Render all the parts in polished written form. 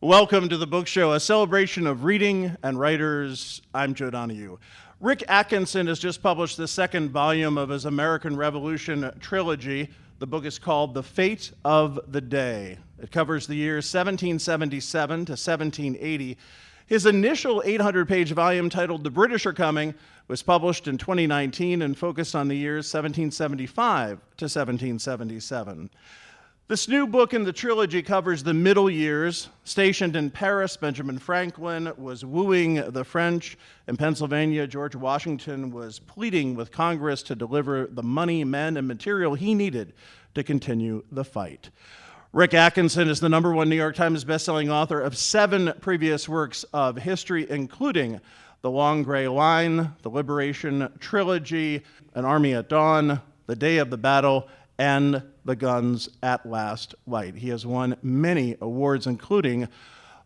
Welcome to the Book Show, a celebration of reading and writers. I'm Joe Donahue. Rick Atkinson has just published the second volume of his American Revolution trilogy. The book is called The Fate of the Day. It covers the years 1777 to 1780. His initial 800-page volume titled The British Are Coming was published in 2019 and focused on the years 1775 to 1777. This new book in the trilogy covers the middle years. Stationed in Paris, Benjamin Franklin was wooing the French. In Pennsylvania, George Washington was pleading with Congress to deliver the money, men, and material he needed to continue the fight. Rick Atkinson is the #1 New York Times bestselling author of 7 previous works of history, including The Long Gray Line, The Liberation Trilogy, An Army at Dawn, The Day of the Battle, and The Guns at Last Light. He has won many awards, including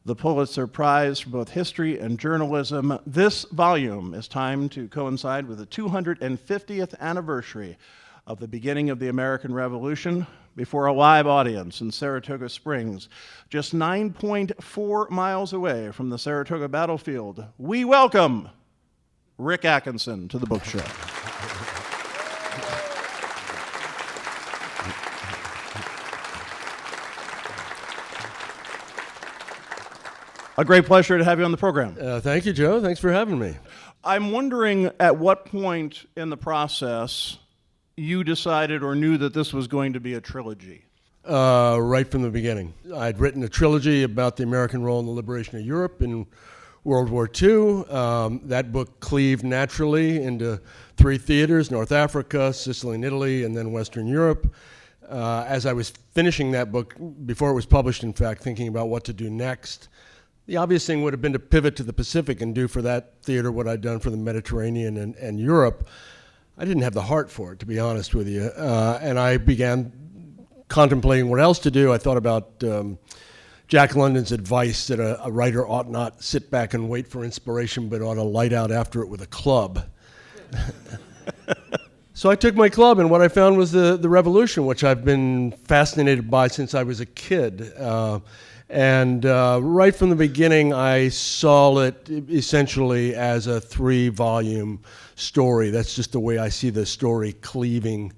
the Pulitzer Prize for both history and journalism. This volume is timed to coincide with the 250th anniversary of the beginning of the American Revolution before a live audience in Saratoga Springs, just 9.4 miles away from the Saratoga battlefield. We welcome Rick Atkinson to the Book Show. A great pleasure to have you on the program. Thank you, Joe. Thanks for having me. I'm wondering at what point in the process you decided or knew that this was going to be a trilogy? Right from the beginning. I'd written a trilogy about the American role in the liberation of Europe in World War II. That book cleaved naturally into 3 theaters: North Africa, Sicily and Italy, and then Western Europe. As I was finishing that book, before it was published, in fact, thinking about what to do next, the obvious thing would have been to pivot to the Pacific and do for that theater what I'd done for the Mediterranean and Europe. I didn't have the heart for it, to be honest with you. And I began contemplating what else to do. I thought about Jack London's advice that a writer ought not sit back and wait for inspiration, but ought to light out after it with a club. So I took my club, and what I found was the revolution, which I've been fascinated by since I was a kid. And right from the beginning, I saw it essentially as a 3-volume story. That's just the way I see the story cleaving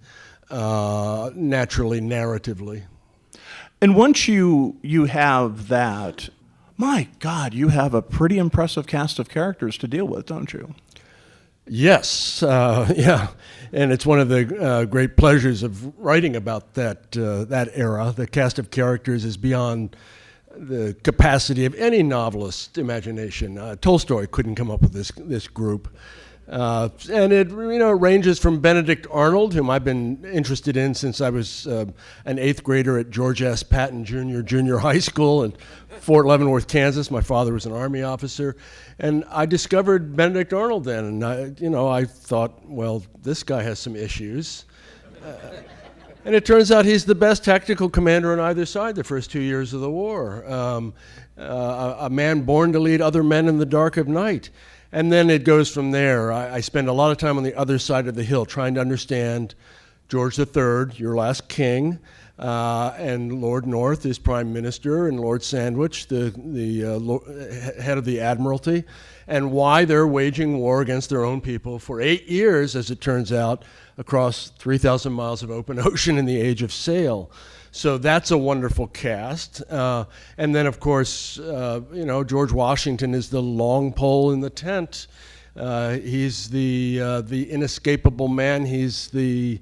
naturally, narratively. And once you have that, my God, you have a pretty impressive cast of characters to deal with, don't you? Yes, yeah, and it's one of the great pleasures of writing about that era. The cast of characters is beyond the capacity of any novelist's imagination. Tolstoy couldn't come up with this group. And it ranges from Benedict Arnold, whom I've been interested in since I was an 8th grader at George S. Patton Junior High School in Fort Leavenworth, Kansas. My father was an Army officer. And I discovered Benedict Arnold then, and I thought, well, this guy has some issues. And it turns out he's the best tactical commander on either side the first 2 years of the war. A man born to lead other men in the dark of night. And then it goes from there. I spend a lot of time on the other side of the hill trying to understand George III, your last king, and Lord North, his prime minister, and Lord Sandwich, the head of the Admiralty, and why they're waging war against their own people for 8 years, as it turns out, across 3,000 miles of open ocean in the age of sail. So that's a wonderful cast. And then, of course, George Washington is the long pole in the tent. He's the inescapable man. He's the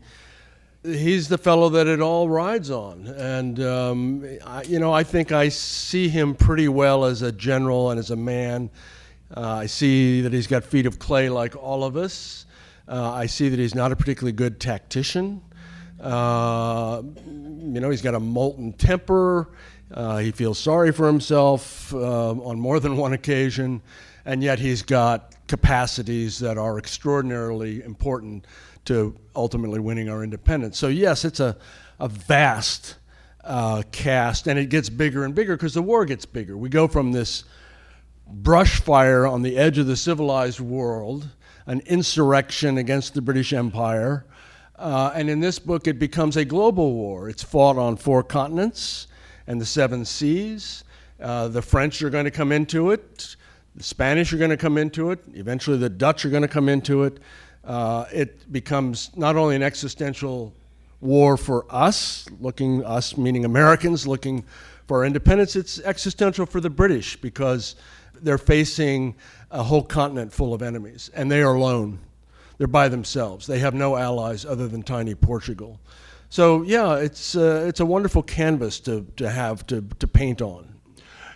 fellow that it all rides on. And, I think I see him pretty well as a general and as a man. I see that he's got feet of clay like all of us. I see that he's not a particularly good tactician. He's got a molten temper. He feels sorry for himself on more than one occasion, and yet he's got capacities that are extraordinarily important to ultimately winning our independence. So yes, it's a vast cast, and it gets bigger and bigger because the war gets bigger. We go from this brush fire on the edge of the civilized world, an insurrection against the British Empire, and in this book it becomes a global war. It's fought on 4 continents and the 7 seas, The French are going to come into it. The Spanish are going to come into it. Eventually, the Dutch are going to come into it. It becomes not only an existential war for us meaning Americans, looking for our independence, it's existential for the British because they're facing a whole continent full of enemies, and they are alone. They're by themselves. They have no allies other than tiny Portugal. So yeah, it's a wonderful canvas to paint on.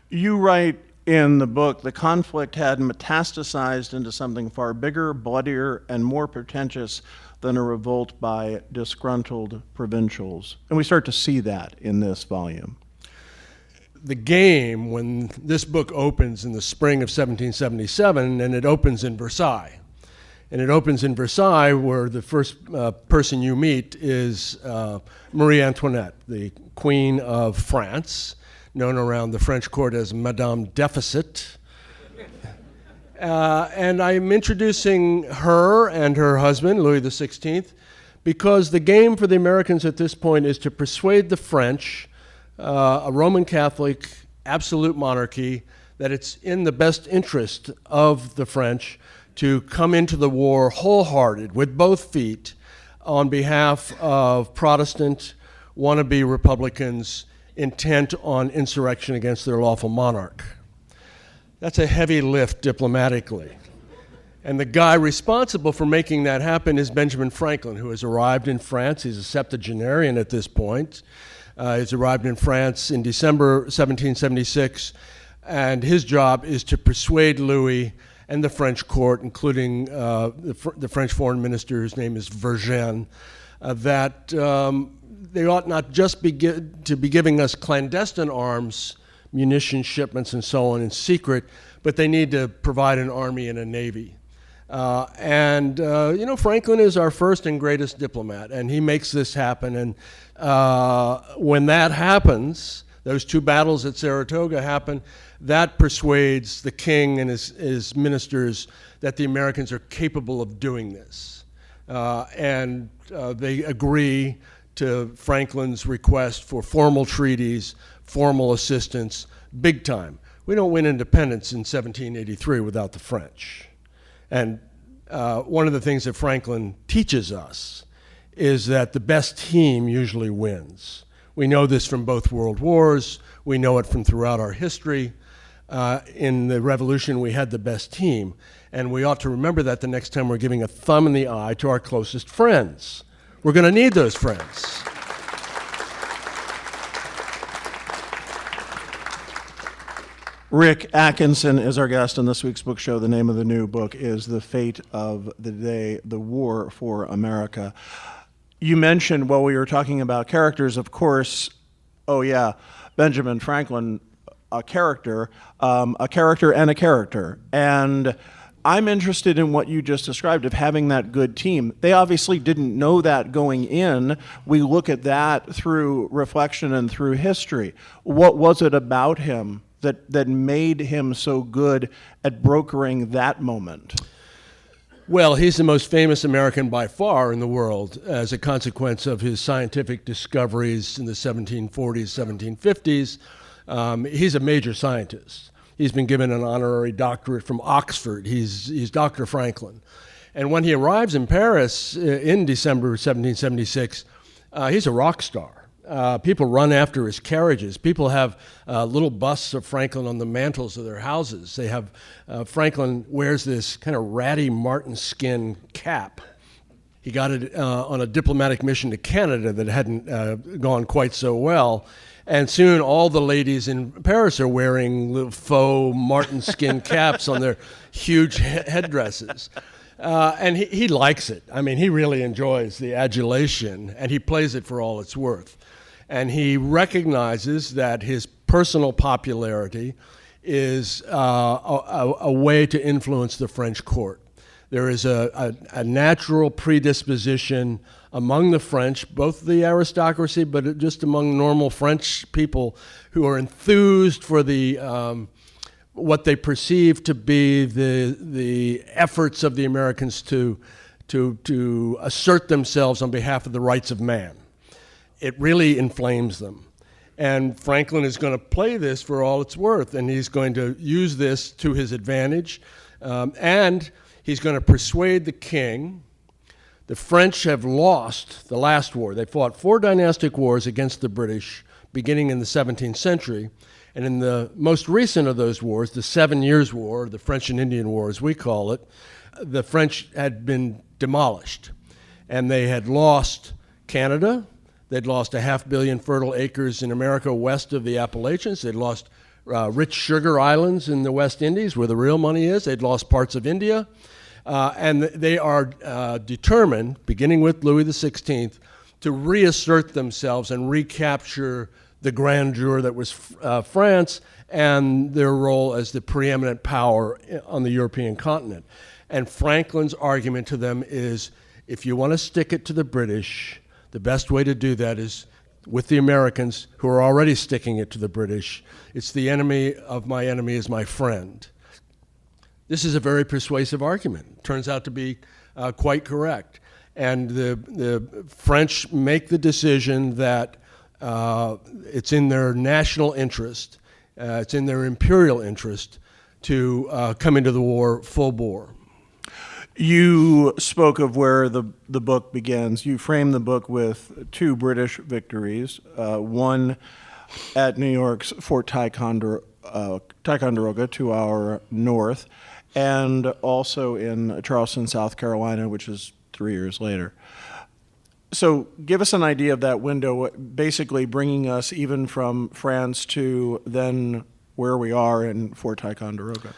You write in the book, the conflict had metastasized into something far bigger, bloodier, and more pretentious than a revolt by disgruntled provincials. And we start to see that in this volume. The game, when this book opens in the spring of 1777, and it opens in Versailles. And it opens in Versailles, where the first person you meet is Marie Antoinette, the Queen of France, known around the French court as Madame Deficit. And I'm introducing her and her husband, Louis XVI, because the game for the Americans at this point is to persuade the French, a Roman Catholic absolute monarchy, that it's in the best interest of the French to come into the war wholehearted, with both feet, on behalf of Protestant wannabe Republicans intent on insurrection against their lawful monarch. That's a heavy lift diplomatically. And the guy responsible for making that happen is Benjamin Franklin, who has arrived in France. He's a septuagenarian at this point. He's arrived in France in December 1776, and his job is to persuade Louis and the French court, including the French foreign minister, whose name is Vergennes, that they ought not just be giving us clandestine arms, munition shipments, and so on in secret, but they need to provide an army and a navy. Franklin is our first and greatest diplomat, and he makes this happen. And when that happens, those two battles at Saratoga happen, that persuades the king and his ministers that the Americans are capable of doing this. And they agree to Franklin's request for formal treaties, formal assistance, big time. We don't win independence in 1783 without the French. And one of the things that Franklin teaches us is that the best team usually wins. We know this from both world wars. We know it from throughout our history. In the Revolution, we had the best team. And we ought to remember that the next time we're giving a thumb in the eye to our closest friends. We're going to need those friends. Rick Atkinson is our guest on this week's book show. The name of the new book is The Fate of the Day, The War for America. You mentioned, while we were talking about characters, of course, Benjamin Franklin, a character and a character. And I'm interested in what you just described of having that good team. They obviously didn't know that going in. We look at that through reflection and through history. What was it about him that made him so good at brokering that moment? Well, he's the most famous American by far in the world as a consequence of his scientific discoveries in the 1740s, 1750s. He's a major scientist. He's been given an honorary doctorate from Oxford. He's Dr. Franklin. And when he arrives in Paris in December 1776, he's a rock star. People run after his carriages. People have little busts of Franklin on the mantles of their houses. They have Franklin wears this kind of ratty marten skin cap. He got it on a diplomatic mission to Canada that hadn't gone quite so well. And soon all the ladies in Paris are wearing little faux marten skin caps on their huge headdresses. And he likes it. I mean, he really enjoys the adulation, and he plays it for all it's worth. And he recognizes that his personal popularity is a way to influence the French court. There is a natural predisposition among the French, both the aristocracy, but just among normal French people who are enthused for the what they perceive to be the efforts of the Americans to assert themselves on behalf of the rights of man. It really inflames them. And Franklin is going to play this for all it's worth, and he's going to use this to his advantage, and he's going to persuade the king. The French have lost the last war. They fought 4 dynastic wars against the British beginning in the 17th century. And in the most recent of those wars, the 7 Years' War, the French and Indian War as we call it, the French had been demolished. And they had lost Canada. They'd lost 500 million fertile acres in America west of the Appalachians. They'd lost rich sugar islands in the West Indies where the real money is. They'd lost parts of India. And they are determined, beginning with Louis XVI, to reassert themselves and recapture the grandeur that was France and their role as the preeminent power on the European continent. And Franklin's argument to them is, if you want to stick it to the British, the best way to do that is with the Americans, who are already sticking it to the British. It's the enemy of my enemy is my friend. This is a very persuasive argument. Turns out to be quite correct. And the French make the decision that it's in their national interest, it's in their imperial interest to come into the war full bore. You spoke of where the book begins. You frame the book with 2 British victories, one at New York's Fort Ticonderoga to our north, and also in Charleston, South Carolina, which is 3 years later. So give us an idea of that window, basically bringing us even from France to then where we are in Fort Ticonderoga.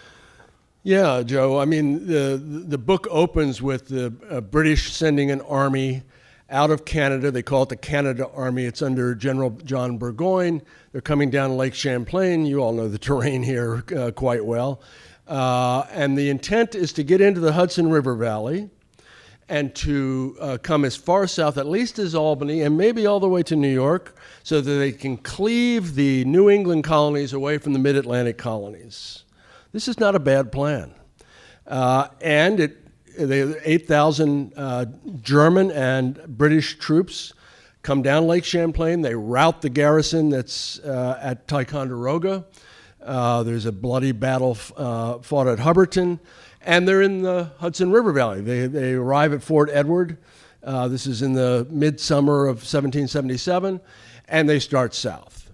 Yeah, Joe. I mean, the book opens with the British sending an army out of Canada. They call it the Canada Army. It's under General John Burgoyne. They're coming down Lake Champlain. You all know the terrain here quite well. And the intent is to get into the Hudson River Valley and to come as far south, at least as Albany, and maybe all the way to New York, so that they can cleave the New England colonies away from the mid-Atlantic colonies. This is not a bad plan. And the 8,000 German and British troops come down Lake Champlain. They rout the garrison that's at Ticonderoga. There's a bloody battle fought at Hubbardton. And they're in the Hudson River Valley. They arrive at Fort Edward. This is in the midsummer of 1777. And they start south.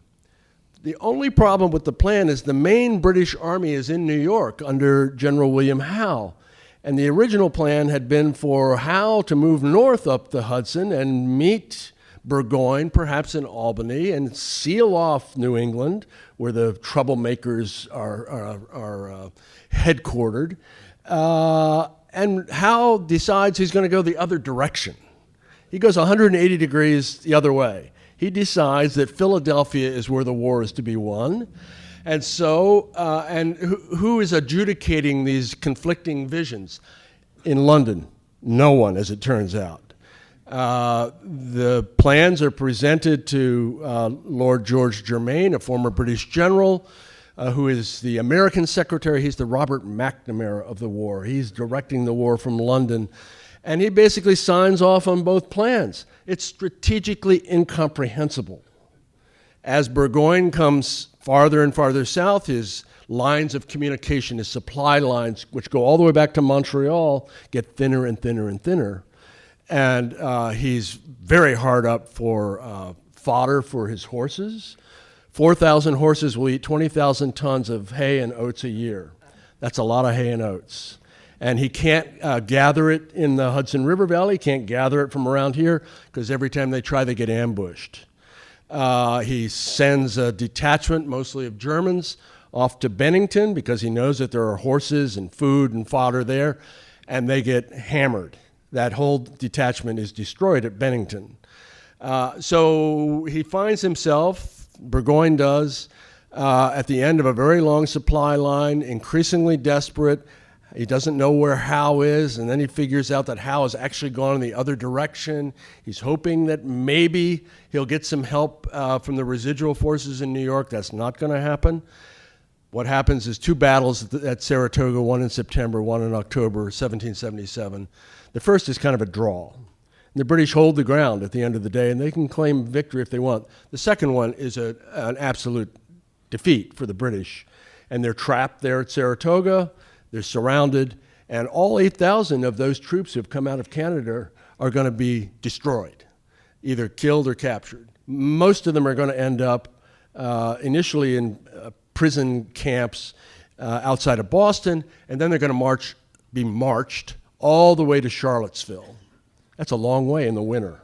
The only problem with the plan is the main British army is in New York under General William Howe. And the original plan had been for Howe to move north up the Hudson and meet Burgoyne, perhaps in Albany, and seal off New England, where the troublemakers are headquartered. And Howe decides he's going to go the other direction. He goes 180 degrees the other way. He decides that Philadelphia is where the war is to be won. And so, and who is adjudicating these conflicting visions? In London, no one, as it turns out. The plans are presented to Lord George Germain, a former British general, who is the American secretary. He's the Robert McNamara of the war. He's directing the war from London. And he basically signs off on both plans. It's strategically incomprehensible. As Burgoyne comes farther and farther south, his lines of communication, his supply lines, which go all the way back to Montreal, get thinner and thinner and thinner. And he's very hard up for fodder for his horses. 4,000 horses will eat 20,000 tons of hay and oats a year. That's a lot of hay and oats. And he can't gather it in the Hudson River Valley, can't gather it from around here, because every time they try, they get ambushed. He sends a detachment, mostly of Germans, off to Bennington, because he knows that there are horses and food and fodder there, and they get hammered. That whole detachment is destroyed at Bennington. So he finds himself, Burgoyne does, at the end of a very long supply line, increasingly desperate. He doesn't know where Howe is, and then he figures out that Howe has actually gone in the other direction. He's hoping that maybe he'll get some help from the residual forces in New York. That's not going to happen. What happens is 2 battles at Saratoga, one in September, one in October 1777. The first is kind of a draw. The British hold the ground at the end of the day, and they can claim victory if they want. The second one is an absolute defeat for the British, and they're trapped there at Saratoga. They're surrounded, and all 8,000 of those troops who have come out of Canada are going to be destroyed, either killed or captured. Most of them are going to end up initially in prison camps outside of Boston, and then they're going to be marched all the way to Charlottesville. That's a long way in the winter.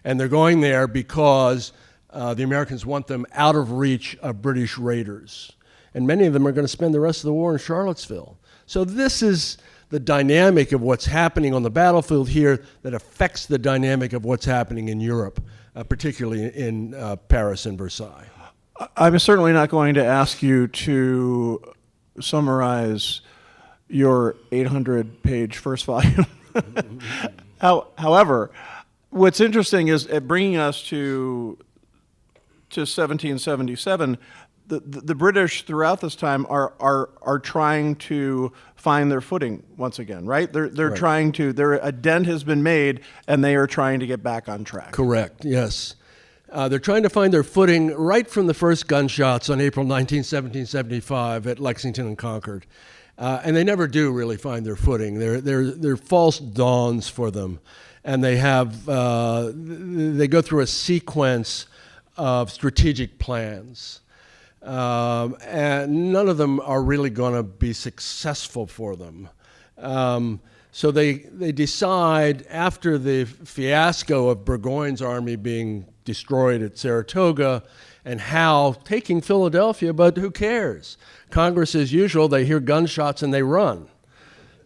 And they're going there because the Americans want them out of reach of British raiders. And many of them are going to spend the rest of the war in Charlottesville. So this is the dynamic of what's happening on the battlefield here that affects the dynamic of what's happening in Europe, particularly in Paris and Versailles. I'm certainly not going to ask you to summarize your 800-page first volume. However, what's interesting is bringing us to 1777. The British throughout this time are trying to find their footing once again, right? They're right. trying to. A dent has been made, and they are trying to get back on track. Correct. Yes, they're trying to find their footing right from the first gunshots on April 19, 1775, at Lexington and Concord, and they never do really find their footing. They're false dawns for them, and they go through a sequence of strategic plans. And none of them are really going to be successful for them. So they decide, after the fiasco of Burgoyne's army being destroyed at Saratoga and Howe taking Philadelphia, but who cares? Congress, as usual, they hear gunshots and they run.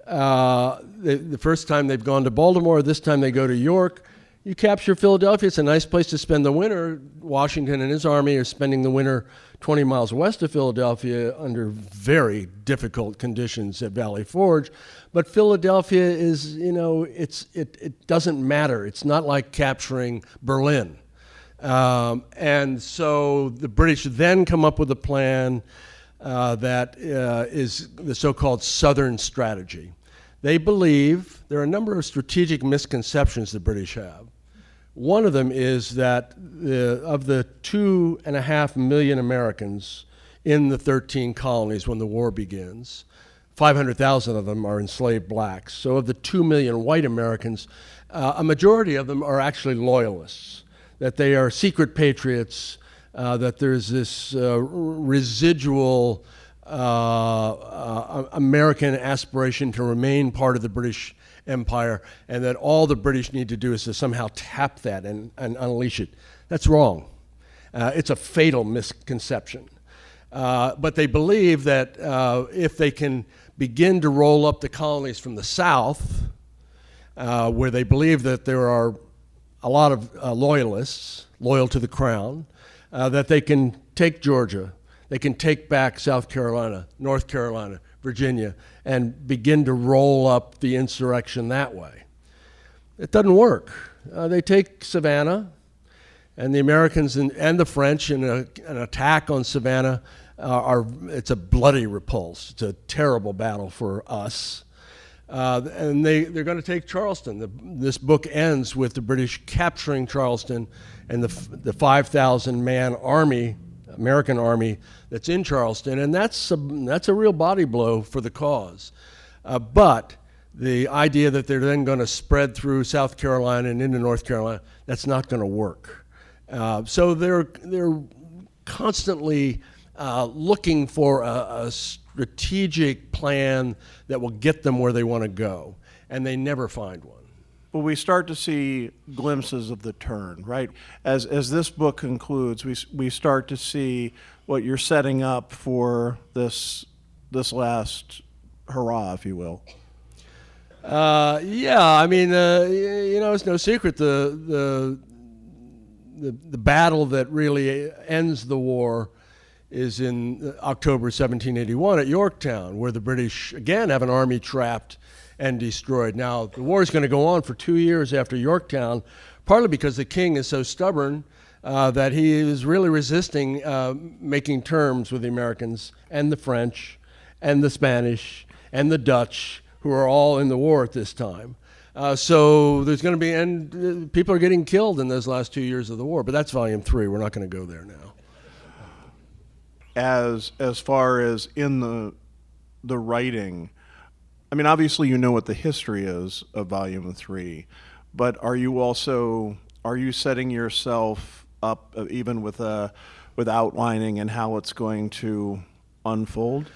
The first time they've gone to Baltimore, this time they go to York. You capture Philadelphia, it's a nice place to spend the winter. Washington and his army are spending the winter 20 miles west of Philadelphia under very difficult conditions at Valley Forge. But Philadelphia is, it doesn't matter. It's not like capturing Berlin. And so the British then come up with a plan that is the so-called Southern strategy. They believe there are a number of strategic misconceptions the British have. One of them is that of the 2.5 million Americans in the 13 colonies when the war begins, 500,000 of them are enslaved blacks. So of the 2 million white Americans, a majority of them are actually loyalists, that they are secret patriots, that there's this residual American aspiration to remain part of the British Empire, and that all the British need to do is to somehow tap that and unleash it. That's wrong. It's a fatal misconception. But they believe that if they can begin to roll up the colonies from the south, where they believe that there are a lot of loyalists, loyal to the crown, that they can take Georgia, they can take back South Carolina, North Carolina, Virginia, and begin to roll up the insurrection that way. It doesn't work. They take Savannah, and the Americans and the French in an attack on Savannah it's a bloody repulse. It's a terrible battle for us. And they're going to take Charleston. This book ends with the British capturing Charleston and the 5,000-man army, American army, that's in Charleston, and that's a real body blow for the cause. But the idea that they're then going to spread through South Carolina and into North Carolina, that's not going to work. So they're constantly looking for a strategic plan that will get them where they want to go, and they never find one. Well, we start to see glimpses of the turn, right? As this book concludes, we start to see what you're setting up for this last hurrah, if you will. Yeah, I mean, it's no secret the battle that really ends the war is in October 1781 at Yorktown, where the British again have an army trapped and destroyed. Now, the war is going to go on for 2 years after Yorktown, partly because the king is so stubborn that he is really resisting making terms with the Americans and the French and the Spanish and the Dutch, who are all in the war at this time. So there's going to be, and people are getting killed in those last 2 years of the war. But that's volume 3. We're not going to go there now. As far as in the writing, I mean, obviously you know what the history is of volume 3, but are you setting yourself up even with outlining and how it's going to unfold?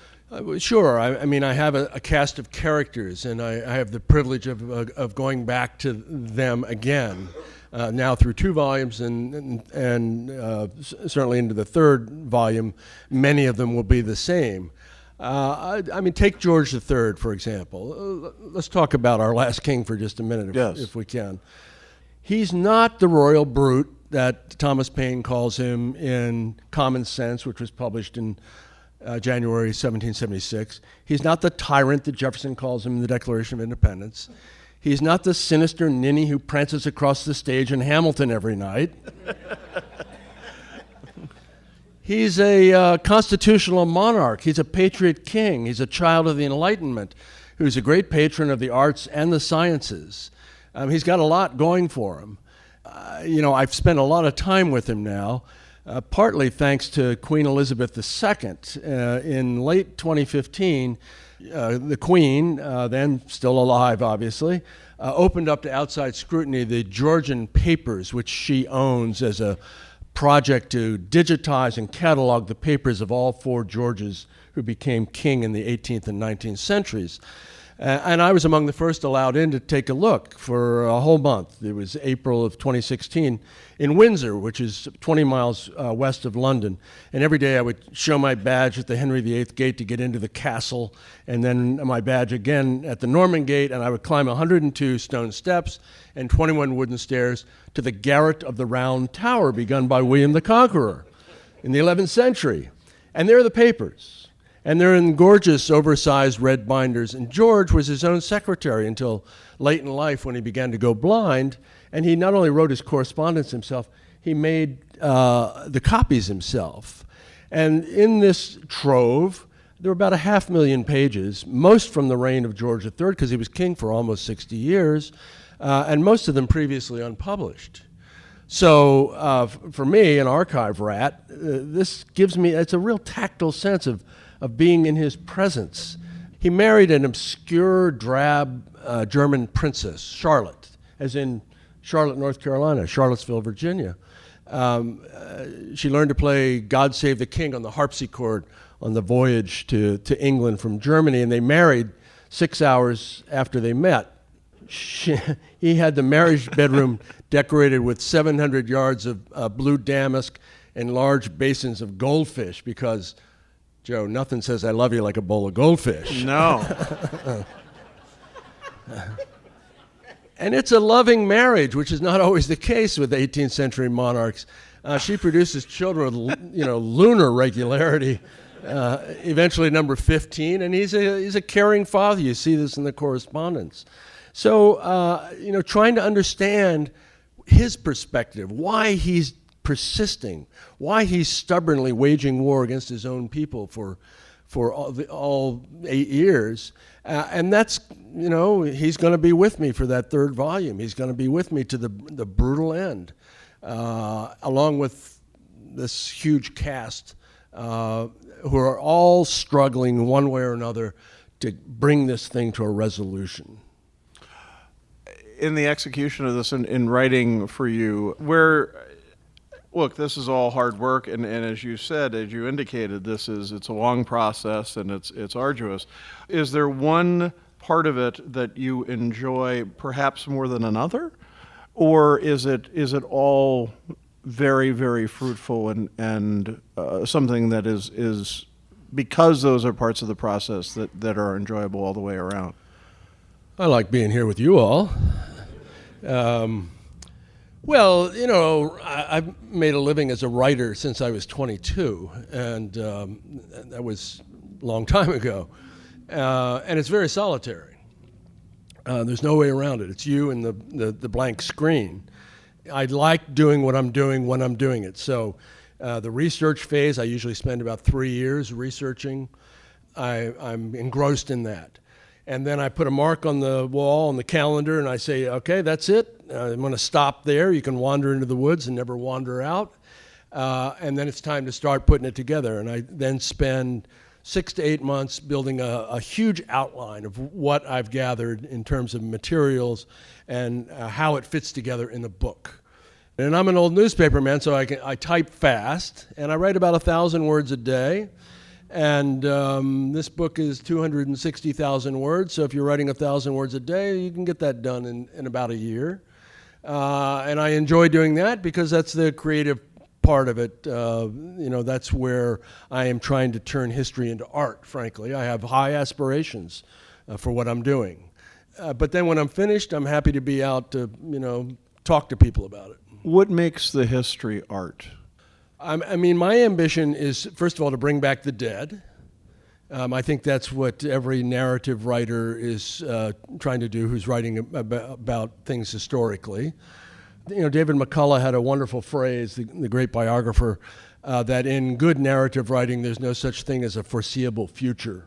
Sure. I mean, I have a cast of characters, and I have the privilege of going back to them again, now through 2 volumes, and certainly into the 3rd volume. Many of them will be the same. I mean, take George III, for example. Let's talk about our last king for just a minute, if we can. He's not the royal brute that Thomas Paine calls him in Common Sense, which was published in January 1776. He's not the tyrant that Jefferson calls him in the Declaration of Independence. He's not the sinister ninny who prances across the stage in Hamilton every night. He's a constitutional monarch. He's a patriot king. He's a child of the Enlightenment who's a great patron of the arts and the sciences. He's got a lot going for him. I've spent a lot of time with him now, partly thanks to Queen Elizabeth II. In late 2015, the Queen, then still alive obviously, opened up to outside scrutiny the Georgian papers, which she owns as a project to digitize and catalog the papers of all 4 Georges who became king in the 18th and 19th centuries. And I was among the first allowed in to take a look for a whole month. It was April of 2016 in Windsor, which is 20 miles west of London. And every day I would show my badge at the Henry VIII gate to get into the castle, and then my badge again at the Norman gate, and I would climb 102 stone steps and 21 wooden stairs to the garret of the Round Tower begun by William the Conqueror in the 11th century. And there are the papers. And they're in gorgeous, oversized red binders. And George was his own secretary until late in life when he began to go blind. And he not only wrote his correspondence himself, he made the copies himself. And in this trove, there were about 500,000 pages, most from the reign of George III, because he was king for almost 60 years, and most of them previously unpublished. So for me, an archive rat, this gives me, it's a real tactile sense of being in his presence. He married an obscure, drab German princess, Charlotte, as in Charlotte, North Carolina, Charlottesville, Virginia. She learned to play God Save the King on the harpsichord on the voyage to England from Germany, and they married 6 hours after they met. He had the marriage bedroom decorated with 700 yards of blue damask and large basins of goldfish because, Joe, nothing says I love you like a bowl of goldfish. No. And it's a loving marriage, which is not always the case with 18th century monarchs. She produces children with, lunar regularity. Eventually number 15, and he's a caring father. You see this in the correspondence. So, trying to understand his perspective, why he's persisting, why he's stubbornly waging war against his own people for all 8 years. And that's, he's going to be with me for that 3rd volume. He's going to be with me to the brutal end, along with this huge cast who are all struggling one way or another to bring this thing to a resolution. In the execution of this, in writing for you, look, this is all hard work, and as you said, as you indicated, it's a long process and it's arduous. Is there one part of it that you enjoy perhaps more than another, or is it all very, very fruitful and something that is because those are parts of the process that are enjoyable all the way around? I like being here with you all. I've made a living as a writer since I was 22, and that was a long time ago. And it's very solitary. There's no way around it. It's you and the blank screen. I like doing what I'm doing when I'm doing it. So the research phase, I usually spend about 3 years researching. I'm engrossed in that. And then I put a mark on the wall on the calendar and I say, okay, that's it. I'm going to stop there. You can wander into the woods and never wander out. And then it's time to start putting it together. And I then spend 6 to 8 months building a huge outline of what I've gathered in terms of materials and how it fits together in the book. And I'm an old newspaper man, so I type fast, and I write about 1,000 words a day. And this book is 260,000 words, so if you're writing 1,000 words a day, you can get that done in about a year. And I enjoy doing that because that's the creative part of it. That's where I am trying to turn history into art, frankly. I have high aspirations for what I'm doing. But then when I'm finished, I'm happy to be out to, talk to people about it. What makes the history art? My ambition is, first of all, to bring back the dead. I think that's what every narrative writer is trying to do who's writing about things historically. David McCullough had a wonderful phrase, the great biographer, that in good narrative writing, there's no such thing as a foreseeable future.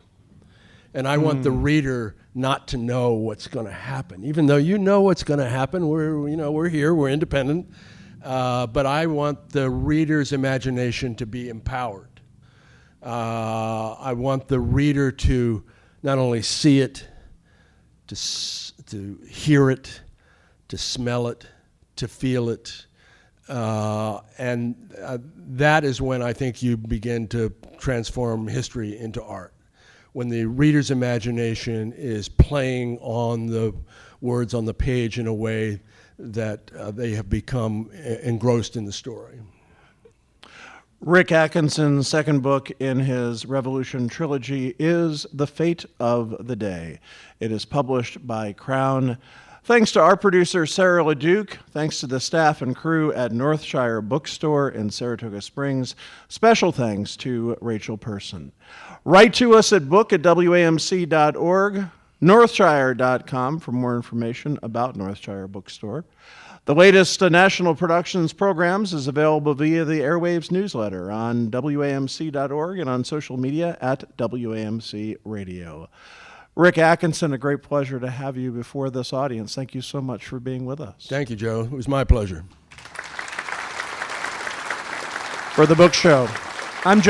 And I want the reader not to know what's going to happen, even though you know what's going to happen. We're here, we're independent, but I want the reader's imagination to be empowered. I want the reader to not only see it, to hear it, to smell it, to feel it, and that is when I think you begin to transform history into art. When the reader's imagination is playing on the words on the page in a way that they have become engrossed in the story. Rick Atkinson's second book in his Revolution trilogy is The Fate of the Day. It is published by Crown. Thanks to our producer, Sarah LeDuc. Thanks to the staff and crew at Northshire Bookstore in Saratoga Springs. Special thanks to Rachel Person. Write to us at book@wamc.org, northshire.com for more information about Northshire Bookstore. The latest National Productions programs is available via the Airwaves newsletter on wamc.org and on social media at WAMC Radio. Rick Atkinson, a great pleasure to have you before this audience. Thank you so much for being with us. Thank you, Joe. It was my pleasure. For the book show, I'm Joe.